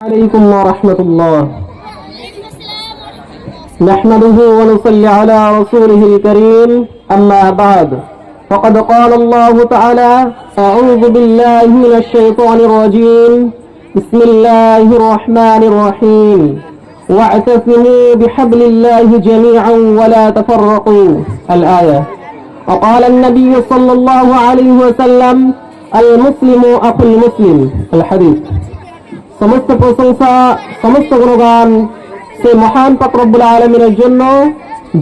عليكم ورحمة الله. نحمده ونصلي على رسوله الكريم. أما بعد فقد قال الله تعالى: أعوذ بالله من الشيطان الرجيم. بسم الله الرحمن الرحيم. واعتصموا بحبل الله جميعا ولا تفرقوا. الآية. وقال النبي صلى الله عليه وسلم: المسلم أخو المسلم. الحديث. সমস্ত প্রশংসা, সমস্ত গুণগান সেই মহান পাক রব্বুল আলামিনের জন্য,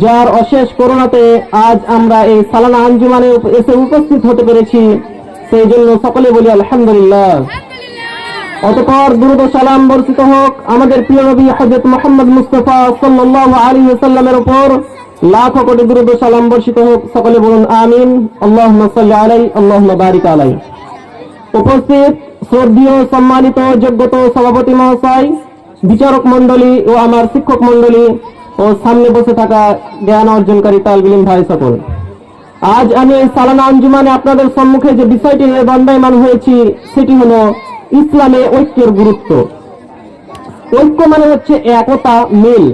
যার অশেষ করুণাতে আজ আমরা এই সালানা আঞ্জুমানে এসে উপস্থিত হতে পেরেছি। সেই জন্য সকলে বলি আলহামদুলিল্লাহ। অতঃপর দুরূদ ও সালাম বর্ষিত হোক আমাদের প্রিয় নবী হযরত মুহাম্মদ মুস্তাফা সাল্লাল্লাহু আলাইহি ওয়াসাল্লামের উপর, লাখো কোটি দুরূদ ও সালাম বর্ষিত হোক। সকলে বলুন আমিন। আল্লাহুম্মা সাল্লি আলাইহি, আল্লাহুম্মা বারিক আলাইহি। উপস্থিত শ্রদ্ধেয় সম্মানিত যোগ্যত সভাপতি মহাশয়, বিচারক মন্ডলী ও আমার শিক্ষক মন্ডলী ও সামনে বসে থাকা জ্ঞান অর্জনকারী তালবিলিম ভাই সকল, আজ আমি এই সালানা আঞ্জুমানে আপনাদের সম্মুখে যে বিষয়টি নিয়ে দণ্ডায়মান হয়েছি সেটি হলো ইসলামে ঐক্যের গুরুত্ব। ঐক্য মানে হচ্ছে একতা, মিল।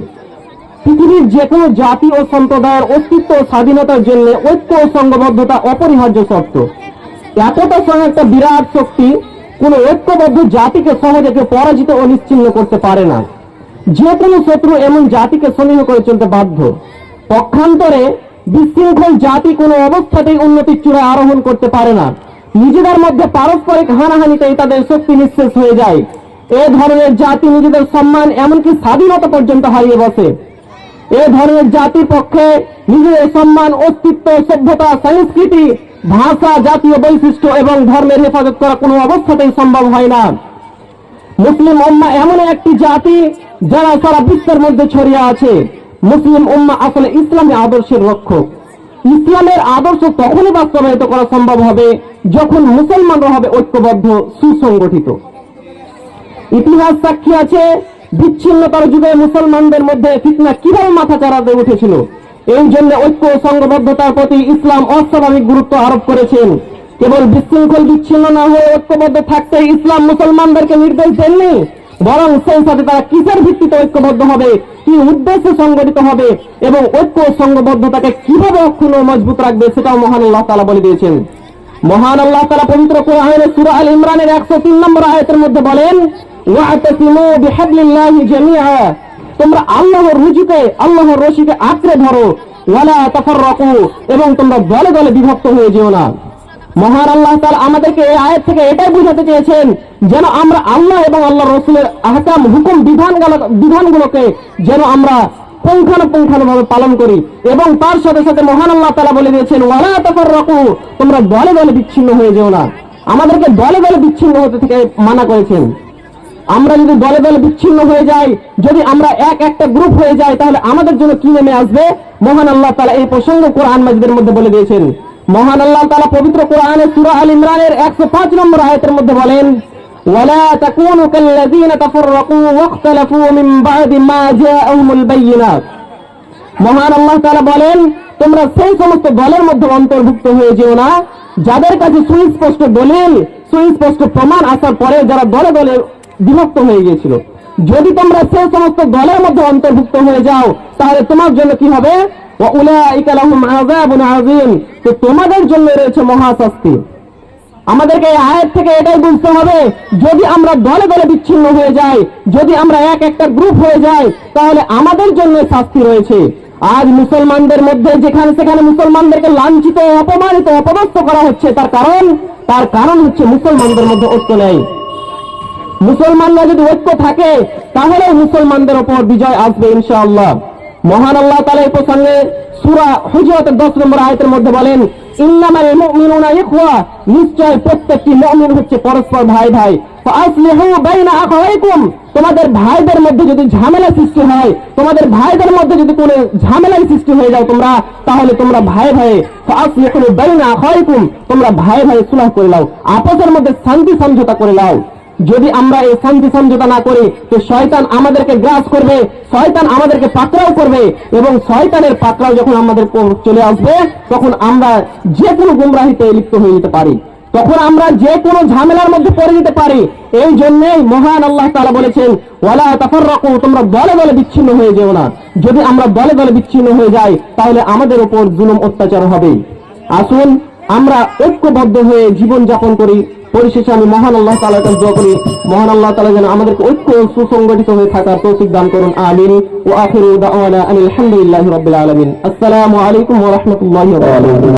পৃথিবীর যে কোনো জাতি ও সম্প্রদায়ের অস্তিত্ব ও স্বাধীনতার জন্য ঐক্য ও সংঘবদ্ধতা অপরিহার্য শর্ত। একতার সঙ্গে একটা বিরাট শক্তি কোন ঐক্যবদ্ধ জাতিকে সহজে কেউ পরাজিত ও নিশ্চিহ্ন করতে পারে না। যে কোনো শত্রু এমন জাতিকে সমীহ করে চলতে বাধ্য। পক্ষান্তরে বিশৃঙ্খল জাতি কোনো অবস্থাতেই উন্নতির চূড়ায় আরোহণ করতে পারে না। নিজেদের মধ্যে পারস্পরিক হানাহানিতেই তাদের শক্তি নিঃশেষ হয়ে যায়। এ ধরনের জাতি নিজেদের সম্মান এমনকি স্বাধীনতা পর্যন্ত হারিয়ে বসে। এ ধরনের জাতির পক্ষে নিজেদের সম্মান, অস্তিত্ব, সভ্যতা, সংস্কৃতি, ভাষা, জাতীয় বৈশিষ্ট্য এবং ধর্মের হেফাজত করা কোনো অবস্থাতেই সম্ভব হয় না। মুসলিম উম্মাহ এমন একটি জাতি যারা সারা বিশ্বের মধ্যে ছড়িয়ে আছে। মুসলিম উম্মাহ আসলে ইসলামী আদর্শের রক্ষক। ইসলামের আদর্শ তখনই বাস্তবায়িত করা সম্ভব হবে যখন মুসলমানরা হবে ঐক্যবদ্ধ, সুসংগঠিত। ইতিহাস সাক্ষী আছে বিচ্ছিন্নতার যুগে মুসলমানদের মধ্যে ফিতনা কিভাবে মাথা চাড়াতে উঠেছিল। এই জন্য ঐক্য ও সংঘবদ্ধতার প্রতি ইসলাম অস্বাভাবিক গুরুত্ব আরোপ করেছেন। কেবল বিশৃঙ্খল বিচ্ছিন্ন না হয়ে ঐক্যবদ্ধ থাকতে ইসলাম মুসলমানদেরকে নির্দেশ দেননি, বরং সেই সাথে তারা কিসের ভিত্তিতে ঐক্যবদ্ধ হবে, কি উদ্দেশ্যে সংগঠিত হবে এবং ঐক্য ও সংঘবদ্ধতাকে কিভাবে অক্ষুণ্ণ মজবুত রাখবে সেটাও মহান আল্লাহ তাআলা বলে দিয়েছেন। মহান আল্লাহ তাআলা পবিত্র কোরআনের সূরা আল ইমরানের 103 নম্বর আয়াতের মধ্যে বলেন: ওয়া'তাসিমু বিহাবলিল্লাহি জামিআ। তোমরা আল্লাহর রুজুকে, আল্লাহর রশিকে আঁকড়ে ধরো, ওয়ালা তাফাররাকু, এবং তোমরা দলে দলে বিভক্ত হয়ে যেও না। মহান আল্লাহ তাআলা আমাদেরকে এই আয়াত থেকে এটাই বুঝাতে চেয়েছেন যেন আমরা আল্লাহ এবং আল্লাহর রাসূলের আহকাম, হুকুম, বিধানগুলোকে যেন আমরা পুঙ্খানুপুঙ্খানুভাবে পালন করি। এবং তার সাথে সাথে মহান আল্লাহ তাআলা বলে দিয়েছেন ওয়ালা তাফাররাকু, তোমরা দলে দলে বিচ্ছিন্ন হয়ে যেও না। আমাদেরকে দলে দলে বিচ্ছিন্ন হতে থেকে মানা করেছেন। আমরা যদি দলে দলে বিচ্ছিন্ন হয়ে যাই, যদি আমরা একটা গ্রুপ হয়ে যাই, তাহলে আমাদের জন্য কি নেমে আসবে মহান আল্লাহ তাআলা এই প্রসঙ্গ কোরআন মাজিদের মধ্যে বলে দিয়েছেন। মহান আল্লাহ তাআলা পবিত্র কোরআনের সূরা আল ইমরানের 105 নম্বর আয়াতের মধ্যে বলেন: ওয়ালা তাকুনু কাল্লাযীনা তাফাররাকু ওয়াখতালাফু মিন বা'দি মা জাআহুমুল বায়িনাত। মহান আল্লাহ তাআলা বলেন, তোমরা সেই সমস্ত দলের মধ্যে অন্তর্ভুক্ত হয়ে যেও না যাদের কাছে সুস্পষ্ট দলিল, সুস্পষ্ট প্রমাণ আসার পরে যারা দলে দলে বিভক্ত হয়ে গিয়েছিল। যদি তোমরা সেই সমস্ত দলের মধ্যে অন্তর্ভুক্ত হয়ে যাও, তাহলে তোমার জন্য কি হবে? ওয়াউলাইকা লাহুম আযাবুন আযীম, তো তোমাদের জন্য রয়েছে মহাশাস্তি। আমাদেরকে এই আয়াত থেকে এটাই বুঝতে হবে, যদি আমরা দলে দলে বিচ্ছিন্ন হয়ে যাই, যদি আমরা একটা গ্রুপ হয়ে যাই, তাহলে আমাদের জন্য শাস্তি রয়েছে। আজ মুসলমানদের মধ্যে যেখানে সেখানে মুসলমানদেরকে লাঞ্ছিত, অপমানিত, অপদস্থ করা হচ্ছে, তার কারণ হচ্ছে মুসলমানদের মধ্যে ঐক্য নেই। মুসলমানরা যদি ঐক্য থাকে তাহলে মুসলমানদের উপর বিজয় আসবে ইনশাআল্লাহ। মহান আল্লাহ তাআলা এই প্রসঙ্গে সূরা হুজুরাতের 10 নম্বর আয়াতের মধ্যে বলেন: ইন্নামাল মুমিনুনা ইখওয়া, নিশ্চয় প্রত্যেকটি মুমিন হচ্ছে পরস্পর ভাই ভাই। ফাআসলিহু বাইনা আখাওয়াইকুম, তোমাদের ভাইদের মধ্যে যদি ঝামেলা সৃষ্টি হয়, তোমাদের ভাইদের মধ্যে যদি কোনো ঝামেলা সৃষ্টি হয়ে যায় তাহলে তোমরা ভাই ভাই, ফাআসলিহু বাইনা আখাওয়াইকুম, তোমরা ভাই ভাই সুলহ করে নাও, আপসের মধ্যে শান্তি সমঝোতা করে নাও। যদি আমরা এই শান্তি সমঝোতা না করি, তো শয়তান আমাদেরকে গ্রাস করবে, শয়তান আমাদেরকে পাকড়াও করবে, এবং শয়তানের পাকড়াও যখন আমাদের চলে আসবে তখন আমরা যে কোনো গুমরাহিতে লিপ্ত হয়ে যেতে পারি। তখন আমরা যে কোনো ঝামেলার মধ্যে পড়ে যেতে পারি। এই জন্যই মহান আল্লাহ তাআলা বলেছেন, ওয়ালা তাফাররাকু, তোমরা দলে দলে বিচ্ছিন্ন হয়ে যেও না। যদি আমরা দলে দলে বিচ্ছিন্ন হয়ে যাই তাহলে আমাদের উপর জুলুম অত্যাচার হবে। আসুন আমরা ঐক্যবদ্ধ হয়ে জীবন যাপন করি। পরিশেষে আমি মহান আল্লাহ তাআলার কাছে দোয়া করি, মহান আল্লাহ তাআলা যেন আমাদেরকে ঐক্য ও সুসংগঠিত হয়ে থাকার তৌফিক দান করুন। আমিন। ওয়া আখিরু দাওয়ানা আলহামদুলিল্লাহি রাব্বিল আলামিন। আসসালামু আলাইকুম ওয়া রাহমাতুল্লাহি ওয়া বারাকাতুহু।